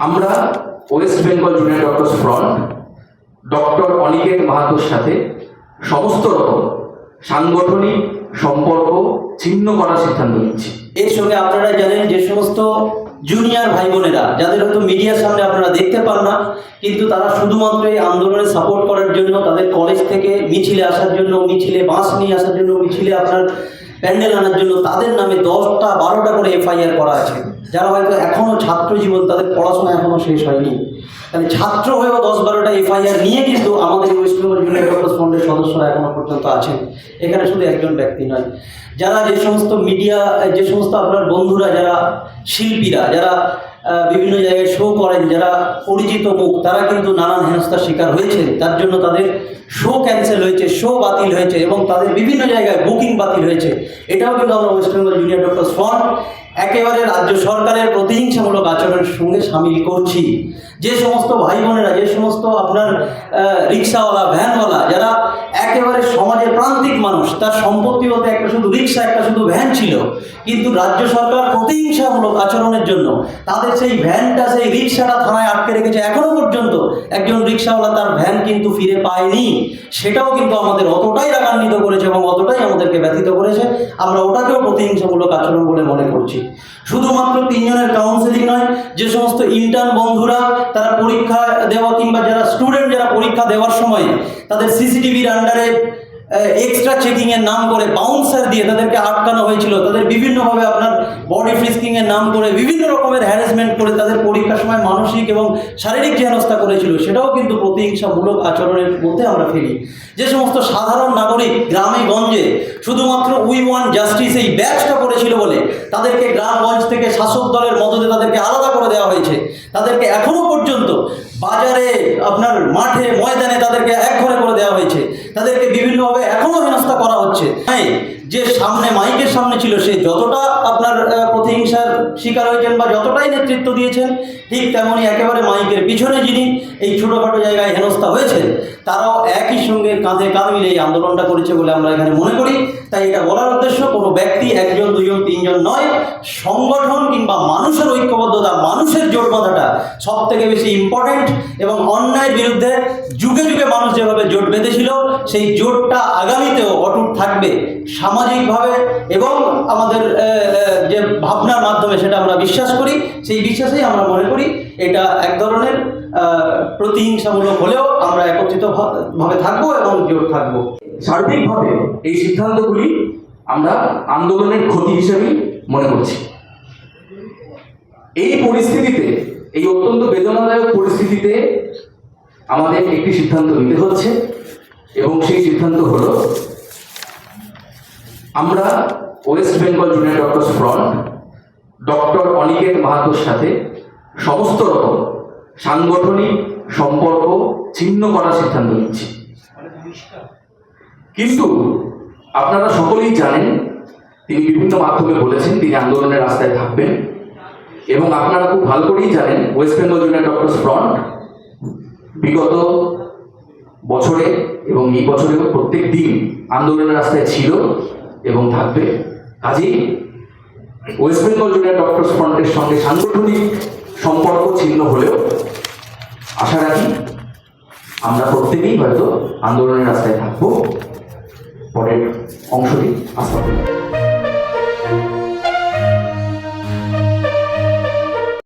আমরা West Bengal Junior Doctors Front doctor Aniket মাহাতোর সাথে সমস্ত রকম সাংগঠনিক সম্পর্ক ছিন্ন করার সিদ্ধান্ত নিচ্ছি। এর সঙ্গে আপনারা জানেন যে সমস্ত জুনিয়র ভাই বোনেরা যাদের হয়তো মিডিয়ার সামনে আপনারা দেখতে পান না, কিন্তু তারা শুধুমাত্র এই আন্দোলনে সাপোর্ট করার জন্য, তাদের কলেজ থেকে মিছিলে আসার জন্য, মিছিলে বাস নিয়ে আসার জন্য, মিছিলে আপনার প্যান্ডেল আনার জন্য তাদের নামে 10টা 12টা করে এফআইআর করা আছে। যারা হয়তো এখনও ছাত্র জীবন, তাদের পড়াশোনা এখনও শেষ হয়নি, মানে ছাত্র হয়েও 10-12টা এফআইআর নিয়ে কিন্তু আমাদের ওয়েস্ট বেঙ্গল জুনিয়র ডক্টরস ফ্রন্টের সদস্যরা এখনও পর্যন্ত আছেন। এখানে শুধু একজন ব্যক্তি নয়, যারা যে সমস্ত মিডিয়া, যে সমস্ত আপনার বন্ধুরা, যারা শিল্পীরা, যারা বিভিন্ন জায়গায় শো করেন, যারা পরিচিত মুখ, তারা কিন্তু নানান হেনস্থার শিকার হয়েছেন। তার জন্য তাদের শো ক্যান্সেল হয়েছে, শো বাতিল হয়েছে এবং তাদের বিভিন্ন জায়গায় বুকিং বাতিল হয়েছে। এটাও কিন্তু আমরা West Bengal Junior Doctors front একেবারে রাজ্য সরকারের প্রতিহিংসামূলক আচরণের সঙ্গে সামিল করছি। যে সমস্ত ভাই বোনেরা, যে সমস্ত আপনার রিক্সাওয়ালা, ভ্যানওয়ালা, যারা একেবারে সমাজের প্রান্তিক মানুষ, তার সম্পত্তি বলতে একটা শুধু রিক্সা, একটা শুধু ভ্যান ছিল, কিন্তু রাজ্য সরকার প্রতিহিংসামূলক আচরণের জন্য তাদের সেই ভ্যানটা, সেই রিক্সাটা থানায় আটকে রেখেছে। এখনও পর্যন্ত একজন রিক্সাওয়ালা তার ভ্যান কিন্তু ফিরে পায়নি। সেটাও কিন্তু আমাদের অতটাই রাগান্বিত করেছে এবং অতটাই আমাদেরকে ব্যথিত করেছে। আমরা ওটাকেও প্রতিহিংসামূলক আচরণ বলে মনে করছি। শুধুমাত্র 3 জনের কাউন্সেলিং নয়, যে সমস্ত ইন্টার্ন বন্ধুরা তারা পরীক্ষা দেওয়া কিংবা যারা স্টুডেন্ট যারা পরীক্ষা দেওয়ার সময় তাদের সিসিটিভির আন্ডারে এক্সট্রা চেকিংয়ের নাম করে বাউন্সার দিয়ে তাদেরকে আটকানো হয়েছিল, তাদের বিভিন্নভাবে আপনার বডি ফ্রিস্কিংয়ের নাম করে বিভিন্ন রকমের হ্যারাসমেন্ট করে তাদের পরীক্ষার সময় মানসিক এবং শারীরিক যে হেনস্থা করেছিল, সেটাও কিন্তু প্রতিহিংসামূলক আচরণের মধ্যে আমরা ফেলি। যে সমস্ত সাধারণ নাগরিক গ্রামে গঞ্জে শুধুমাত্র উই ওয়ান্ট জাস্টিস এই ব্যাচটা করেছিল বলে তাদেরকে গ্রামগঞ্জ থেকে শাসক দলের মদতে তাদেরকে আলাদা করে দেওয়া হয়েছে। তাদেরকে এখনও পর্যন্ত বাজারে, আপনার মাঠে, ময়দানে তাদেরকে একঘরে করে দেওয়া হয়েছে। তাদেরকে বিভিন্নভাবে এখনও হেনস্থা করা হচ্ছে। হ্যাঁ, যে সামনে মাইকের সামনে ছিল সে যতটা আপনার প্রতিহিংসার শিকার হয়েছেন বা যতটাই নেতৃত্ব দিয়েছেন, ঠিক তেমনই একেবারে মাইকের পিছনে যিনি এই ছোটোখাটো জায়গায় হেনস্থা হয়েছেন, তারাও একই সঙ্গে কাঁধে কাঁধ মিলে এই আন্দোলনটা করেছে বলে আমরা এখানে মনে করি। তাই এটা বলার উদ্দেশ্য কোনো ব্যক্তি, 1 জন 2 জন 3 জন নয়, সংগঠন কিংবা মানুষের ঐক্যবদ্ধতা, মানুষের জোট বাঁধাটা সব থেকে বেশি ইম্পর্টেন্ট। এবং অন্যায়ের বিরুদ্ধে যুগে যুগে মানুষ যেভাবে জোট বেঁধেছিল, সেই জোটটা আগামীতেও অটুট থাকবে সামাজিকভাবে এবং আমাদের যে ভাবনার মাধ্যমে, সেটা আমরা বিশ্বাস করি। সেই বিশ্বাসেই আমরা মনে করি এটা এক ধরনের প্রতিহিংসামূলক হলেও আমরা একত্রিতভাবে থাকবো এবং জোট থাকবো। সার্বিকভাবে এই সিদ্ধান্তগুলি আমরা আন্দোলনের ক্ষতি হিসেবেই মনে করছি। এই পরিস্থিতিতে, এই অত্যন্ত বেদনাদায়ক পরিস্থিতিতে আমাদের একটি সিদ্ধান্ত নিতে হচ্ছে এবং সেই সিদ্ধান্ত হলো আমরা West Bengal Junior Doctors Front doctor Aniket মাহাতোর সাথে সমস্ত রকম সাংগঠনিক সম্পর্ক ছিন্ন করার সিদ্ধান্ত নিচ্ছি। কিন্তু আপনারা সকলেই জানেন, তিনি বিভিন্ন মাধ্যমে বলেছেন তিনি আন্দোলনের রাস্তায় থাকবেন এবং আপনারা খুব ভালো করেই জানেন West Bengal Junior Doctors front বিগত বছরে এবং এই বছরেও প্রত্যেক দিন আন্দোলনের রাস্তায় ছিল এবং থাকবে। কাজেই ওয়েস্ট বেঙ্গল জুনিয়র ডক্টরস ফ্রন্টের সঙ্গে সাংগঠনিক সম্পর্ক ছিন্ন হলেও আশা রাখি আমরা প্রত্যেকেই হয়তো আন্দোলনের রাস্তায় থাকবো। পরের অংশটি আস্থা